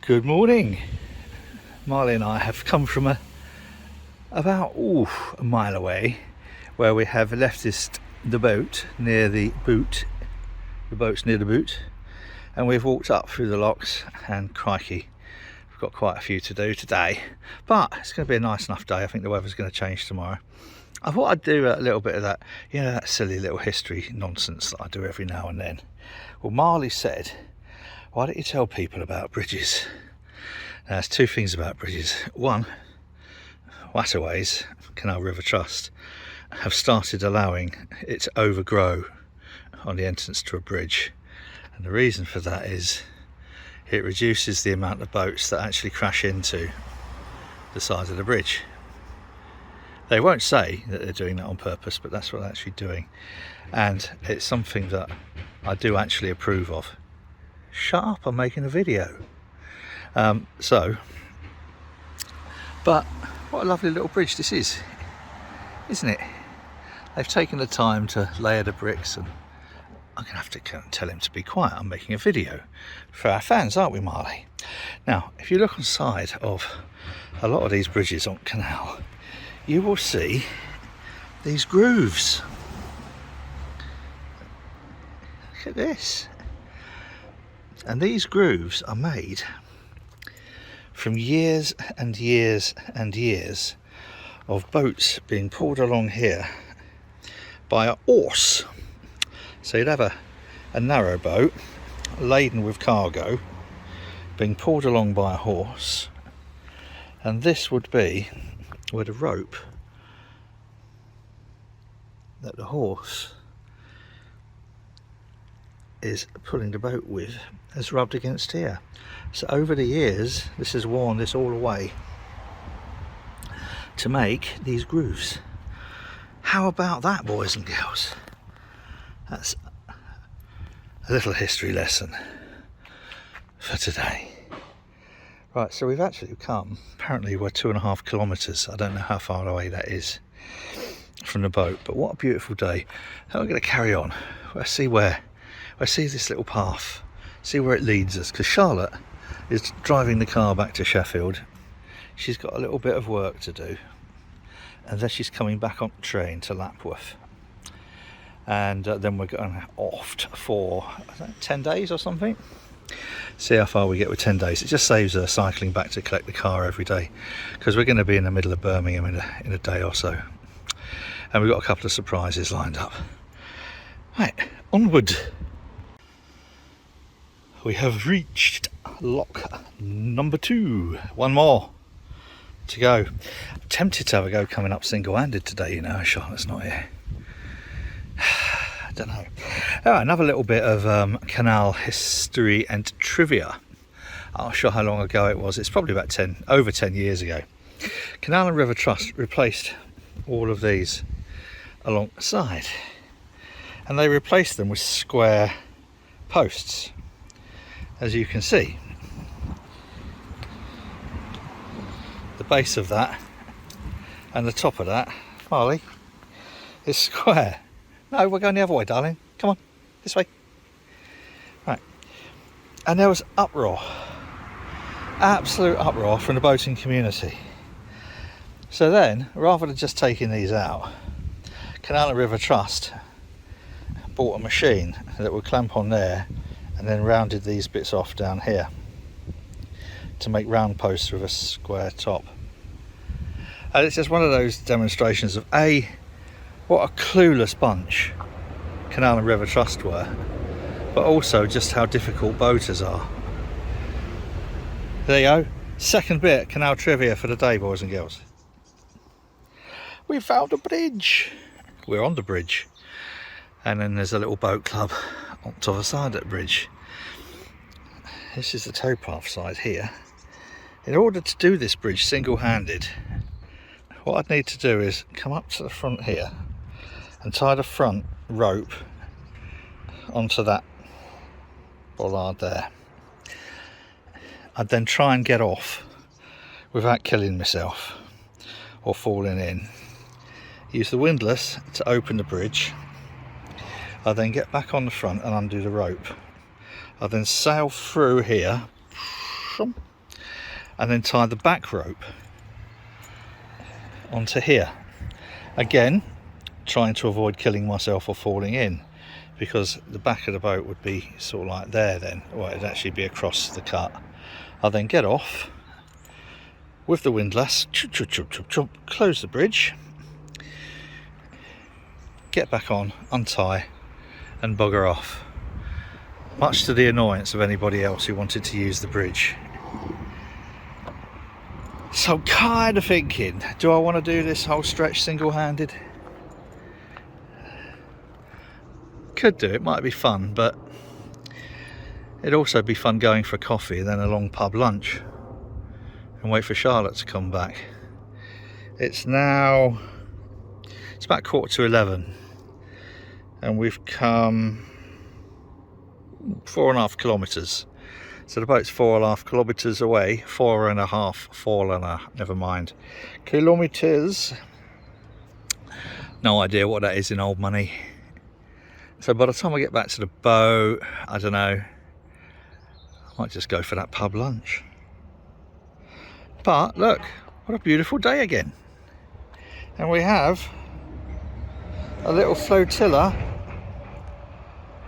Good morning. Marley and I have come from about a mile away, where we have left the boat near the boot. The boat's near the boot, and we've walked up through the locks, and crikey, we've got quite a few to do today, but it's going to be a nice enough day. I think the weather's going to change tomorrow. I thought I'd do a little bit of that, you know, that silly little history nonsense that I do every now and then. Well, Marley said, why don't you tell people about bridges? Now, there's two things about bridges. One, waterways, Canal River Trust, have started allowing it to overgrow on the entrance to a bridge. And the reason for that is it reduces the amount of boats that actually crash into the side of the bridge. They won't say that they're doing that on purpose, but that's what they're actually doing. And it's something that I do actually approve of. Shut up, I'm making a video. But what a lovely little bridge this is, isn't it? They've taken the time to layer the bricks, and I'm going to have to tell him to be quiet. I'm making a video for our fans, aren't we, Marley? Now, if you look on the side of a lot of these bridges on canal, you will see these grooves. Look at this. And these grooves are made from years and years and years of boats being pulled along here by a horse. So you'd have a narrow boat laden with cargo being pulled along by a horse, and this would be where the rope that the horse is pulling the boat with has rubbed against here. So over the years this has worn this all away to make these grooves. How about that, boys and girls? That's a little history lesson for today. Right, so we've actually come, apparently we're 2.5 kilometres. I don't know how far away that is from the boat, but what a beautiful day. Now we're going to carry on. Let's see this little path, see where it leads us, because Charlotte is driving the car back to Sheffield. She's got a little bit of work to do, and then she's coming back on the train to Lapworth, and then we're going off for 10 days or something. See how far we get with 10 days. It just saves her cycling back to collect the car every day, because we're going to be in the middle of Birmingham in a day or so, and we've got a couple of surprises lined up. Right, onward. We have reached lock number 2. One more to go. I'm tempted to have a go coming up single-handed today, you know, Charlotte's not here. I don't know. All right, another little bit of canal history and trivia. I'm not sure how long ago it was. It's probably about over 10 years ago. Canal and River Trust replaced all of these along the side, and they replaced them with square posts, as you can see. The base of that and the top of that, Marley, is square. No, we're going the other way, darling. Come on, this way. Right. And there was uproar, absolute uproar from the boating community. So then, rather than just taking these out, Canal and River Trust bought a machine that would clamp on there, and then rounded these bits off down here to make round posts with a square top. And it's just one of those demonstrations of what a clueless bunch Canal and River Trust were, but also just how difficult boaters are. There you go, second bit canal trivia for the day, boys and girls. We found a bridge. We're on the bridge, and then there's a little boat club on the other side of the bridge. This is the towpath side here. In order to do this bridge single-handed, what I'd need to do is come up to the front here and tie the front rope onto that bollard there. I'd then try and get off without killing myself or falling in. Use the windlass to open the bridge. I then get back on the front and undo the rope. I then sail through here and then tie the back rope onto here. Again, trying to avoid killing myself or falling in, because the back of the boat would be sort of like there then, or it'd actually be across the cut. I'll then get off with the windlass, close the bridge, get back on, untie and bugger off, much to the annoyance of anybody else who wanted to use the bridge. So I'm kind of thinking, do I want to do this whole stretch single-handed? Could do, it might be fun, but it'd also be fun going for a coffee and then a long pub lunch and wait for Charlotte to come back. It's about 11:15 and we've come 4.5 kilometres. So the boat's 4.5 kilometres away, 4.5, never mind, kilometres. No idea what that is in old money. So by the time I get back to the boat, I don't know, I might just go for that pub lunch. But look, what a beautiful day again. And we have a little flotilla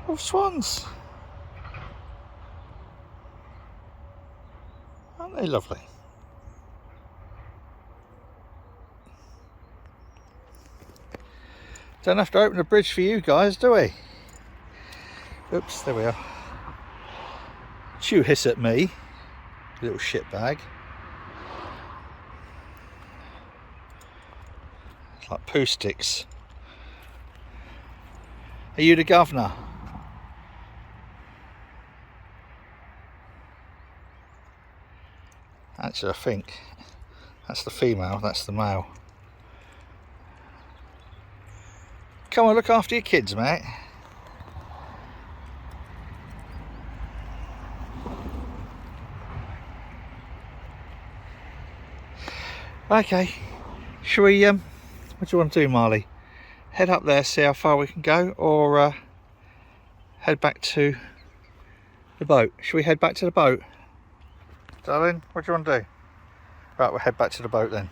of swans. Aren't they lovely? Don't have to open the bridge for you guys, do we? Oops, there we are. Chew hiss at me, little shitbag. It's like poo sticks. Are you the governor? Actually, I think that's the female, that's the male. Come on, look after your kids, mate. Okay, shall we, what do you want to do, Marley? Head up there, see how far we can go, or head back to the boat? Shall we head back to the boat? Darling, what do you want to do? Right, we'll head back to the boat then.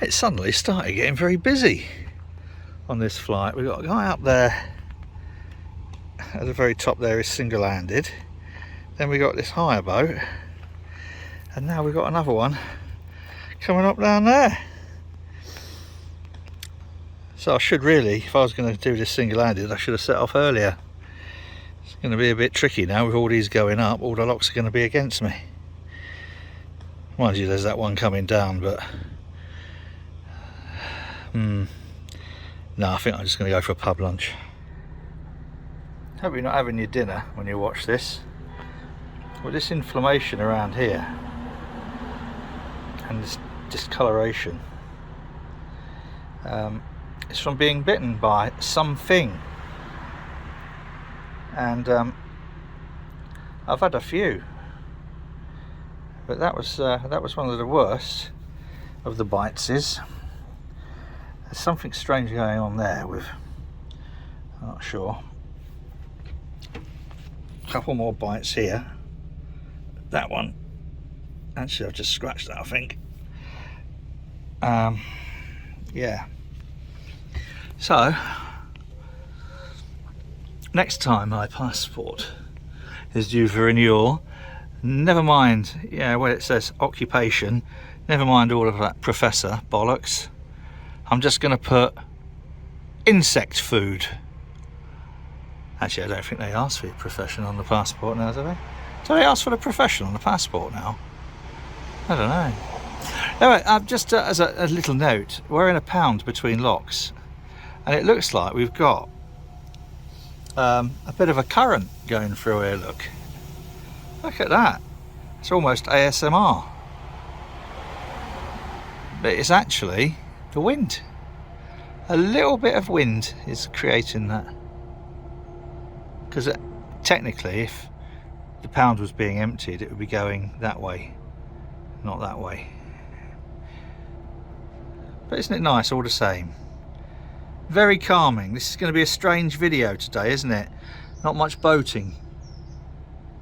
It's suddenly started getting very busy on this flight. We've got a guy up there at the very top there is single-handed. Then we got this hire boat, and now we've got another one coming up down there. So I should really, if I was going to do this single-handed, I should have set off earlier. It's going to be a bit tricky now with all these going up. All the locks are going to be against me. Mind you, there's that one coming down, but no, I think I'm just going to go for a pub lunch. Hope you're not having your dinner when you watch this. With this inflammation around here and this discoloration, it's from being bitten by something. And I've had a few, but that was one of the worst of the bites. There's something strange going on there with, I'm not sure. A couple more bites here. That one, actually I've just scratched that, I think. Yeah. So, next time my passport is due for renewal, never mind, yeah, where it says occupation, never mind all of that professor bollocks. I'm just going to put insect food. Actually, I don't think they ask for your profession on the passport now, do they? Do they ask for the profession on the passport now? I don't know. Anyway, just as a little note, we're in a pound between locks, and it looks like we've got a bit of a current going through here. Look at that. It's almost ASMR. But it's actually the wind. A little bit of wind is creating that. Because technically, if the pound was being emptied, it would be going that way, not that way. but isn't it nice all the same? Very calming. This is going to be a strange video today, isn't it? Not much boating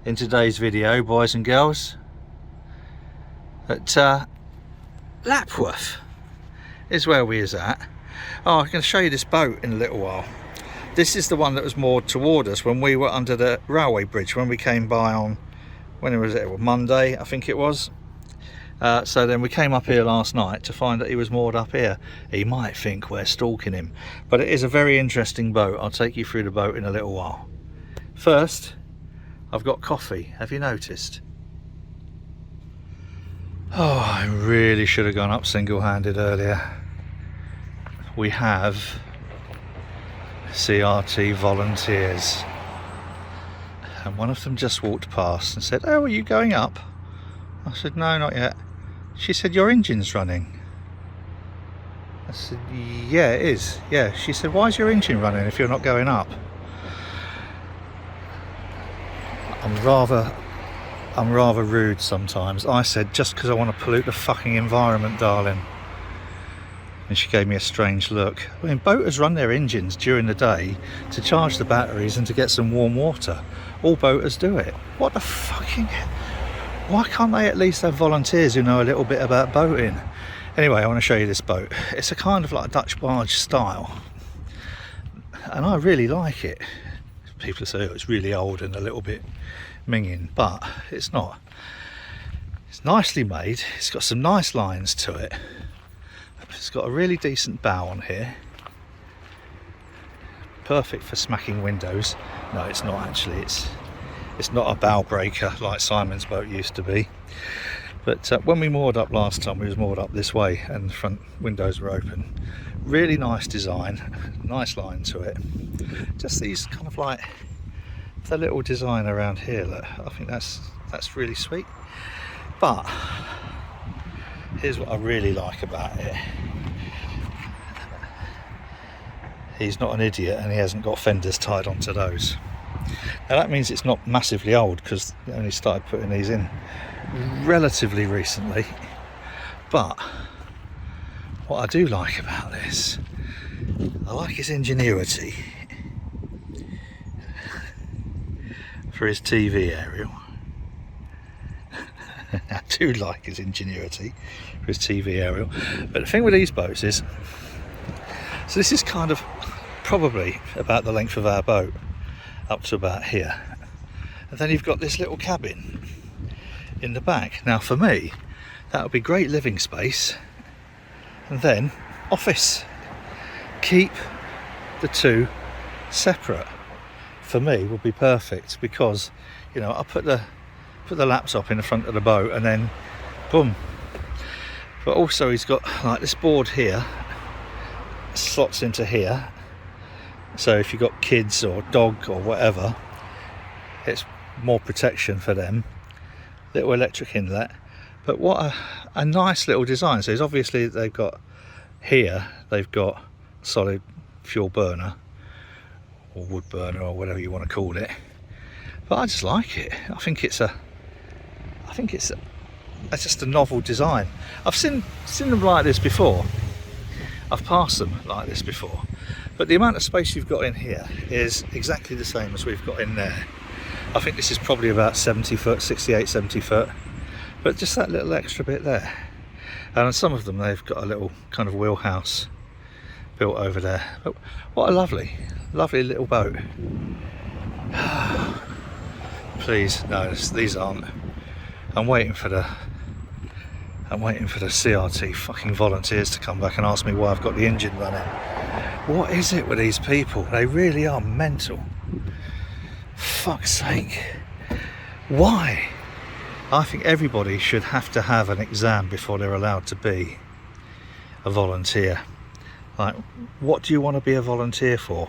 in today's video, boys and girls. But Lapworth is where we is at. Oh, I'm going to show you this boat in a little while. This is the one that was moored toward us when we were under the railway bridge, when we came by on, when was it? Well, Monday, I think it was. So then we came up here last night to find that he was moored up here. He might think we're stalking him, but it is a very interesting boat. I'll take you through the boat in a little while. First, I've got coffee. Have you noticed? Oh, I really should have gone up single-handed earlier. We have CRT volunteers, and one of them just walked past and said, "Oh, are you going up?" I said, "No, not yet." She said, "Your engine's running." I said, "Yeah, it is." Yeah. She said, "Why is your engine running if you're not going up?" I'm rather rude sometimes. I said, "Just because I want to pollute the fucking environment, darling." And she gave me a strange look. I mean, boaters run their engines during the day to charge the batteries and to get some warm water. All boaters do it. What the fucking... Why can't they at least have volunteers who know a little bit about boating? Anyway, I want to show you this boat. It's a kind of like Dutch barge style, and I really like it. People say, "Oh, it's really old and a little bit minging," but it's not. It's nicely made. It's got some nice lines to it. It's got a really decent bow on here. Perfect for smacking windows. No, it's not actually. It's not a bow breaker like Simon's boat used to be. But when we moored up last time, we was moored up this way and the front windows were open. Really nice design, nice line to it. Just these kind of like the little design around here. Look, I think that's really sweet. But here's what I really like about it. He's not an idiot and he hasn't got fenders tied onto those. Now that means it's not massively old, because they only started putting these in relatively recently. But what I do like about this, I like his ingenuity for his TV aerial. I do like his ingenuity for his TV aerial. But the thing with these boats is, so this is kind of probably about the length of our boat, up to about here, and then you've got this little cabin in the back. Now for me, that would be great living space, and then office. Keep the two separate. For me, would be perfect, because you know, I put the laptop in the front of the boat and then boom. But also he's got like this board here, slots into here, so if you've got kids or dog or whatever, it's more protection for them. Little electric inlet. But what a nice little design. So it's obviously they've got here, they've got solid fuel burner or wood burner or whatever you want to call it. But I just like it. I think it's just a novel design. I've seen them like this before. I've passed them like this before. But the amount of space you've got in here is exactly the same as we've got in there. I think this is probably about 70 foot, 68, 70 foot. But just that little extra bit there. And on some of them they've got a little kind of wheelhouse built over there. But what a lovely little boat. Please, no, these aren't. I'm waiting for the CRT fucking volunteers to come back and ask me why I've got the engine running. What is it with these people? They really are mental. Fuck's sake. Why? I think everybody should have to have an exam before they're allowed to be a volunteer. Like, what do you want to be a volunteer for?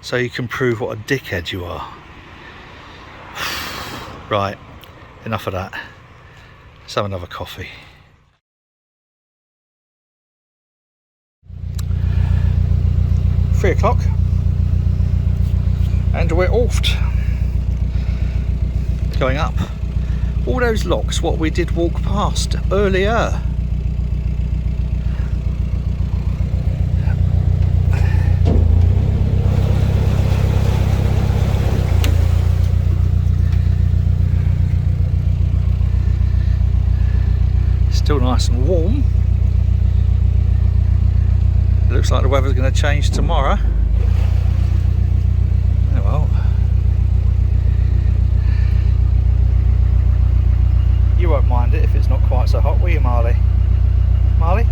So you can prove what a dickhead you are. Right, enough of that. Let's have another coffee. 3 o'clock and we're offed. Going up. All those locks what we did walk past earlier. Still nice and warm. It looks like the weather's going to change tomorrow. Oh well. You won't mind it if it's not quite so hot, will you, Marley? Marley?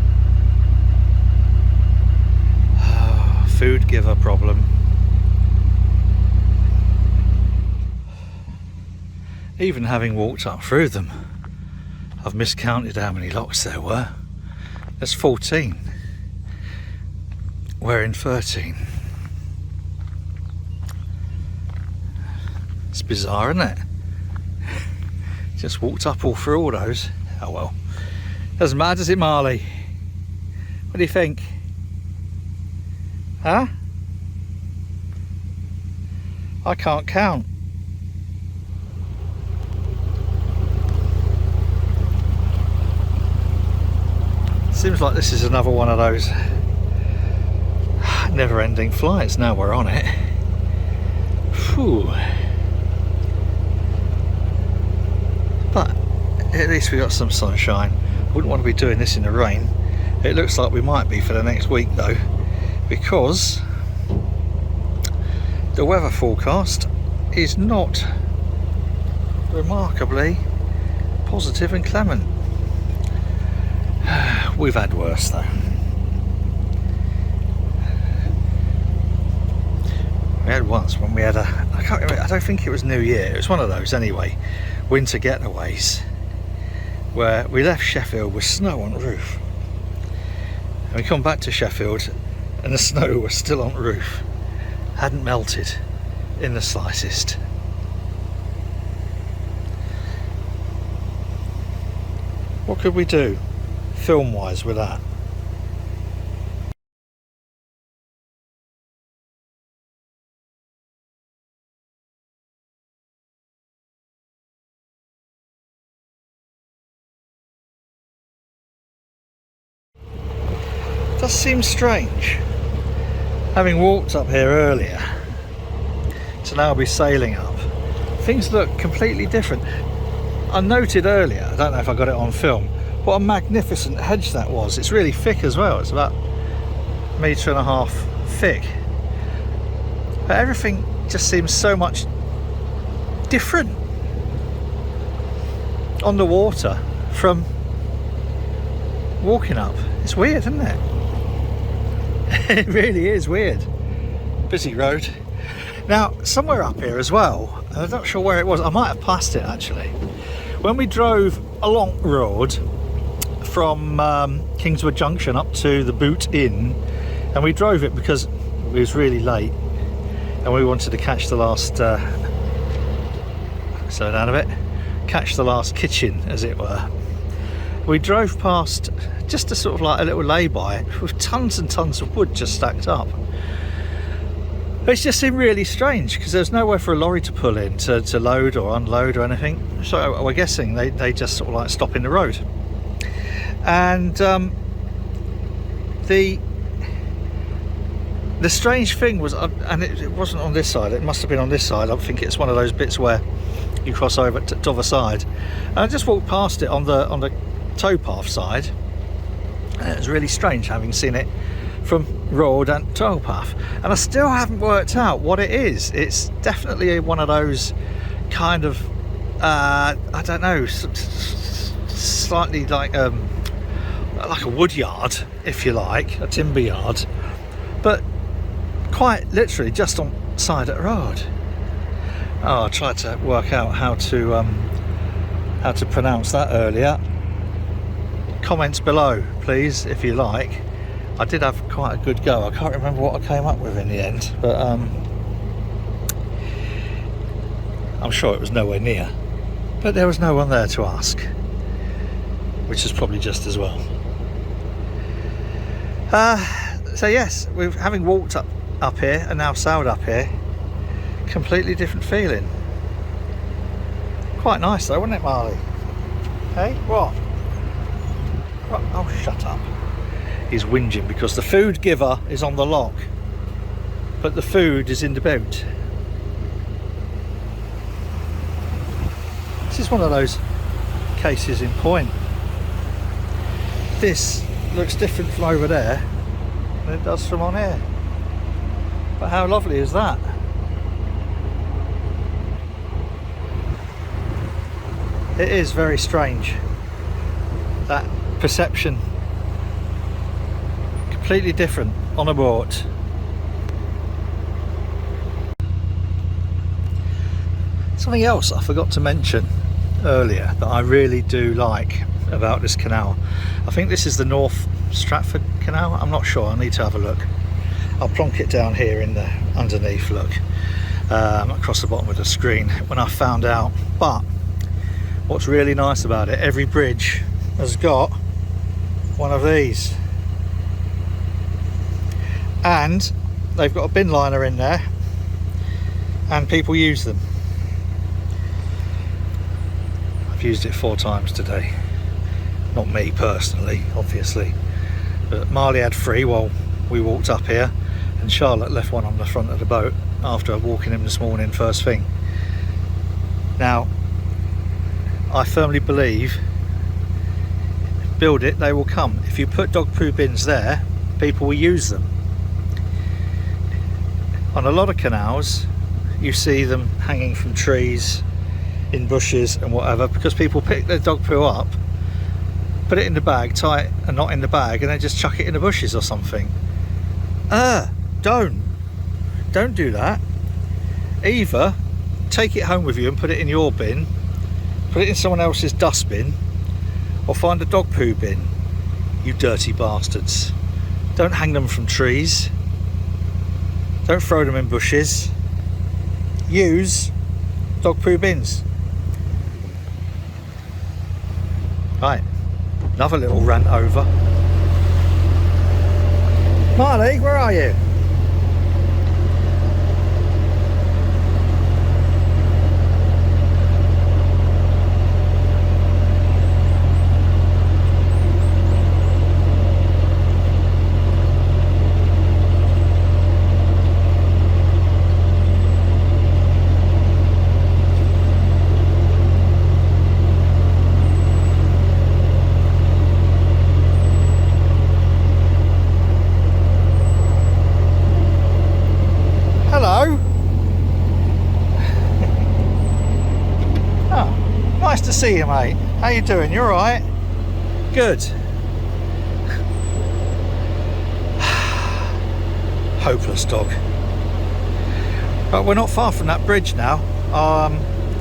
Food giver problem. Even having walked up through them, I've miscounted how many locks there were. There's 14. We're in 13. It's bizarre, isn't it? Just walked up all through all those. Oh well. Doesn't matter, does it, Marley? What do you think? Huh? I can't count. Seems like this is another one of those never-ending flights. Now we're on it. Phew. But at least we got some sunshine. Wouldn't want to be doing this in the rain. It looks like we might be for the next week though, because the weather forecast is not remarkably positive and clement. We've had worse though. We had once when we had I can't remember, I don't think it was New Year, it was one of those anyway, winter getaways, where we left Sheffield with snow on the roof. And we come back to Sheffield and the snow was still on the roof. Hadn't melted in the slightest. What could we do film wise with that? Does seem strange, having walked up here earlier, to now be sailing up. Things look completely different. I noted earlier, I don't know if I got it on film, what a magnificent hedge that was. It's really thick as well. It's about 1.5 meters thick. But everything just seems so much different on the water from walking up. It's weird, isn't it? It really is weird. Busy road. Now, somewhere up here as well, I'm not sure where it was, I might have passed it actually. When we drove along the road from Kingswood Junction up to the Boot Inn, and we drove it because it was really late and we wanted to catch the last, slow down a bit, catch the last kitchen as it were. We drove past just a sort of like a little lay-by with tons and tons of wood just stacked up. It just seemed really strange because there's nowhere for a lorry to pull in to load or unload or anything. So we're guessing they just sort of like stop in the road. And the strange thing was, and it wasn't on this side, it must have been on this side. I think it's one of those bits where you cross over to the other side. And I just walked past it on the towpath side. And it was really strange having seen it from road and towpath, and I still haven't worked out what it is. It's definitely one of those kind of I don't know, slightly like a wood yard, if you like, a timber yard, but quite literally just on side of the road. Oh, I tried to work out how to pronounce that earlier. Comments below please if you like. I did have quite a good go. I can't remember what I came up with in the end, but I'm sure it was nowhere near. But there was no one there to ask, which is probably just as well. So yes, we've having walked up here and now sailed up here, completely different feeling. Quite nice though, wasn't it, Marley? Hey, what? Oh, shut up. He's whinging because the food giver is on the lock, but the food is in the boat. This is one of those cases in point. this looks different from over there than it does from on here. But how lovely is that? It is very strange, that perception. Completely different on a boat. Something else I forgot to mention earlier that I really do like about this canal. I think this is the North Stratford Canal. I'm not sure, I need to have a look. I'll plonk it down here in the underneath, look, across the bottom of the screen when I found out. But what's really nice about it, every bridge has got one of these, and they've got a bin liner in there and people use them. I've used it 4 times today. Not me personally, obviously, but Marley had 3 while we walked up here, and Charlotte left one on the front of the boat after walking him this morning first thing. Now, I firmly believe, build it, they will come. If you put dog poo bins there, people will use them. On a lot of canals, you see them hanging from trees, in bushes and whatever, because people pick their dog poo up, put it in the bag, tie it and not in the bag, and then just chuck it in the bushes or something. Don't do that. Either take it home with you and put it in your bin, put it in someone else's dustbin, or find a dog poo bin, you dirty bastards. Don't hang them from trees, don't throw them in bushes. Use dog poo bins. Right, another little rant over. Marley, where are you? Nice to see you, mate. How you doing? You alright? Good. Hopeless dog. But we're not far from that bridge now. A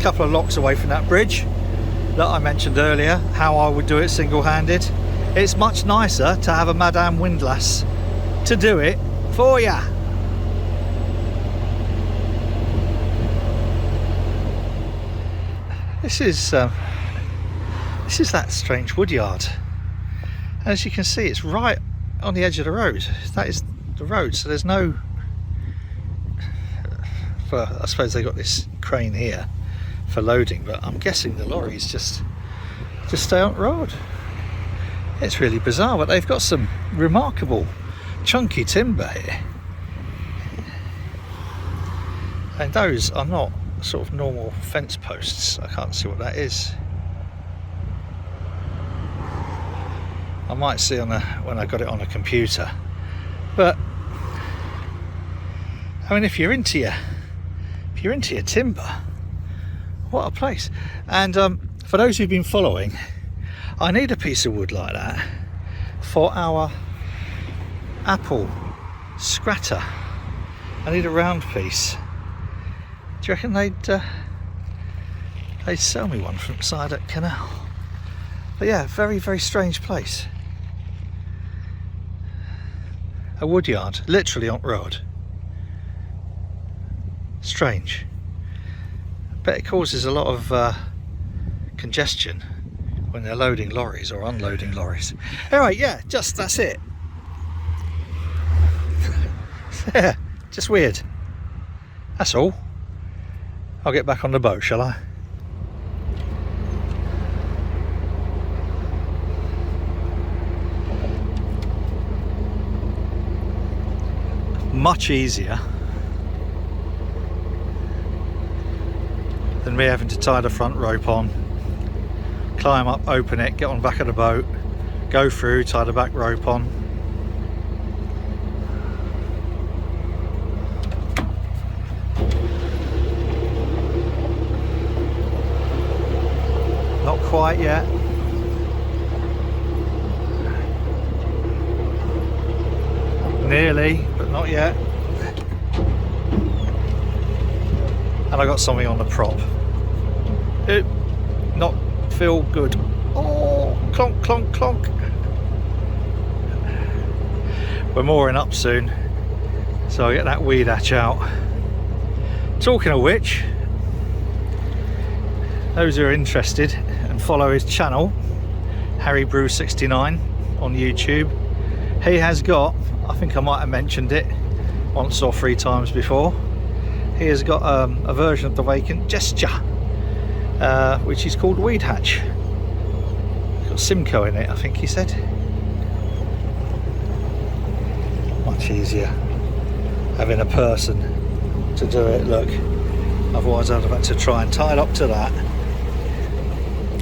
couple of locks away from that bridge that I mentioned earlier, how I would do it single-handed. It's much nicer to have a Madame Windlass to do it for ya. This is that strange woodyard. As you can see, it's right on the edge of the road. That is the road, so there's no, well, I suppose they got this crane here for loading, but I'm guessing the lorries just stay on the road. It's really bizarre, but they've got some remarkable chunky timber here, and those are not sort of normal fence posts. I can't see what that is. I might see on when I got it on a computer, but I mean, if you're into your timber, what a place. And for those who've been following, I need a piece of wood like that for our apple scratter. I need a round piece. Do you reckon they'd sell me one from Stratford Canal? But yeah, very, very strange place. A woodyard, literally on the road. Strange. Bet it causes a lot of congestion when they're loading lorries or unloading lorries. Anyway, yeah, that's it. Yeah, just weird. That's all. I'll get back on the boat, shall I? Much easier than me having to tie the front rope on, climb up, open it, get on the back of the boat, go through, tie the back rope on. Not quite yet. Nearly, but not yet. And I got something on the prop. It not feel good. Oh, clonk, clonk, clonk. We're mooring up soon, so I get that weed hatch out. Talking of which, those who are interested and follow his channel, Harry Brew 69 on YouTube, he has got, I think I might have mentioned it once or 3 times before, he has got a version of the Vacant Gesture, which is called Weed Hatch. It's got Simcoe in it, I think he said. Much easier having a person to do it, look. Otherwise I'd have had to try and tie it up to that.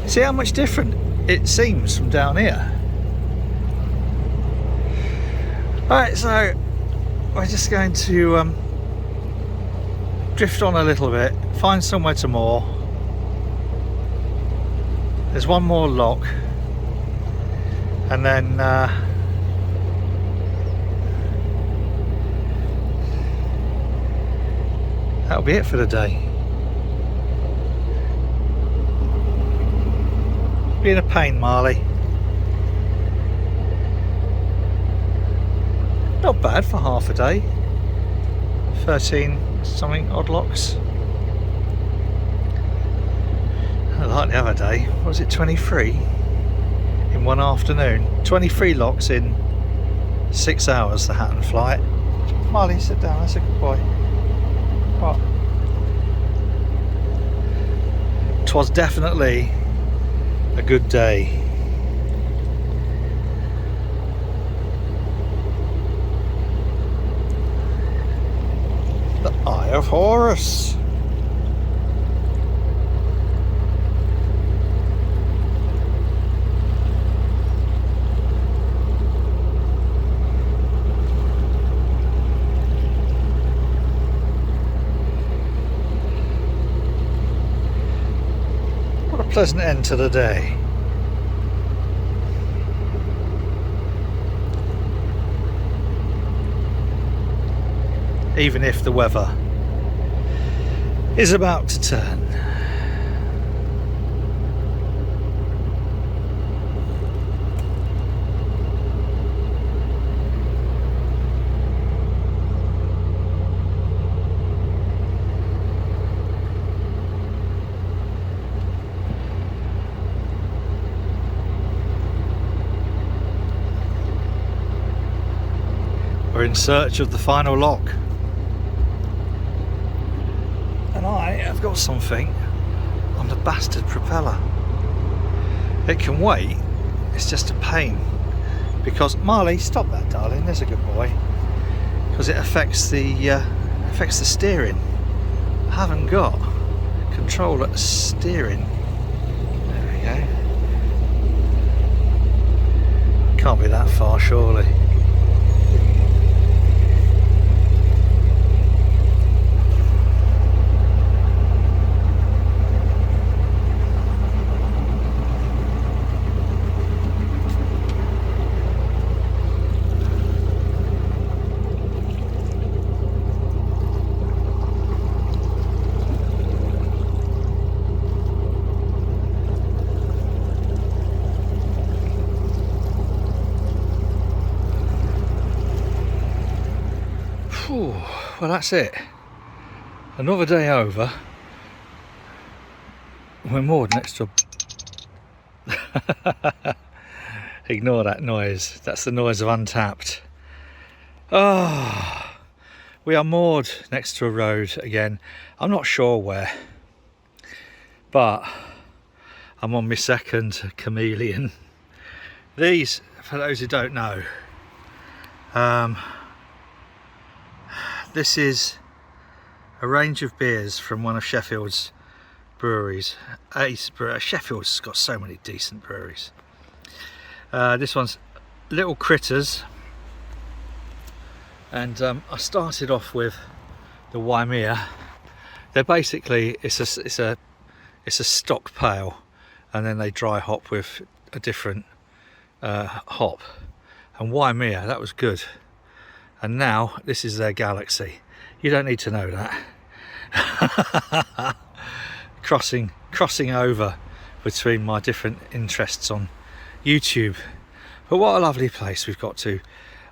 See how much different it seems from down here. Alright, so we're just going to drift on a little bit, find somewhere to moor. There's one more lock, and then that'll be it for the day. Being a pain, Marley. Not bad for half a day. 13 something odd locks. Like the other day, what was it, 23 in one afternoon? 23 locks in 6 hours, the Hatton flight. Marley, sit down, that's a good boy. What? 'Twas definitely a good day. The Eye of Horus. What a pleasant end to the day. Even if the weather is about to turn. We're in search of the final lock. And I have got something on the bastard propeller. It can wait, it's just a pain. Because, Marley, stop that, darling, there's a good boy. Because it affects the steering. I haven't got control at the steering. There we go. Can't be that far, surely. Well, that's it. Another day over. We're moored next to a... Ignore that noise. That's the noise of Untapped. Oh, we are moored next to a road again. I'm not sure where, but I'm on my second Chameleon. These, for those who don't know, this is a range of beers from one of Sheffield's breweries. Sheffield's got so many decent breweries. This one's Little Critters, and I started off with the Waimea. They're basically, it's a stock pale, and then they dry hop with a different hop. And Waimea, that was good. And now this is their Galaxy. You don't need to know that. crossing over between my different interests on YouTube. But what a lovely place we've got to.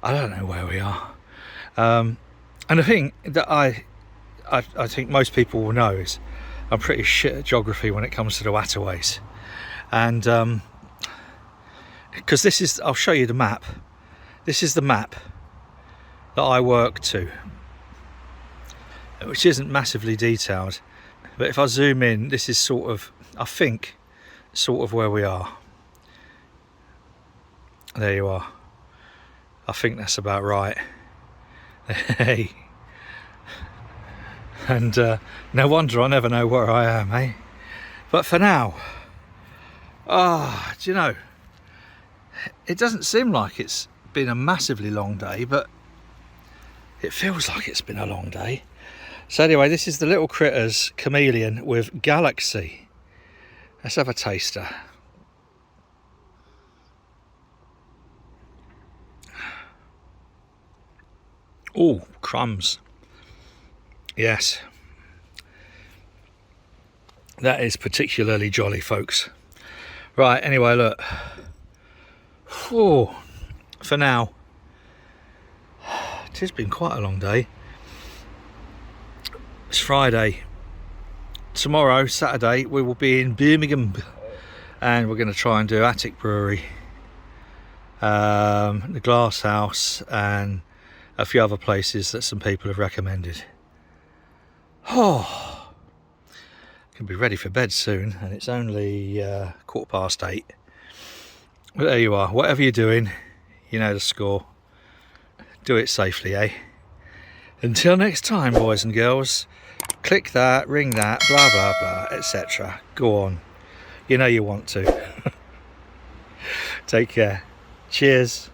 I don't know where we are. And the thing that I think most people will know is I'm pretty shit at geography when it comes to the waterways. And because this is, I'll show you the map. This is the map that I work to, which isn't massively detailed. But if I zoom in, this is sort of, I think, sort of where we are. There you are. I think that's about right. Hey. And no wonder I never know where I am, eh? But for now, do you know, it doesn't seem like it's been a massively long day, but it feels like it's been a long day. So anyway, this is the Little Critters Chameleon with Galaxy. Let's have a taster. Oh, crumbs. Yes. That is particularly jolly, folks. Right, anyway, look. Oh, for now, it has been quite a long day. It's Friday. Tomorrow, Saturday, we will be in Birmingham, and we're going to try and do Attic Brewery, the Glass House, and a few other places that some people have recommended. Oh, can be ready for bed soon, and it's only 8:15. But there you are. Whatever you're doing, you know the score. Do it safely, eh? Until next time, boys and girls. Click that, ring that, blah blah blah, etc. Go on. You know you want to. Take care. Cheers.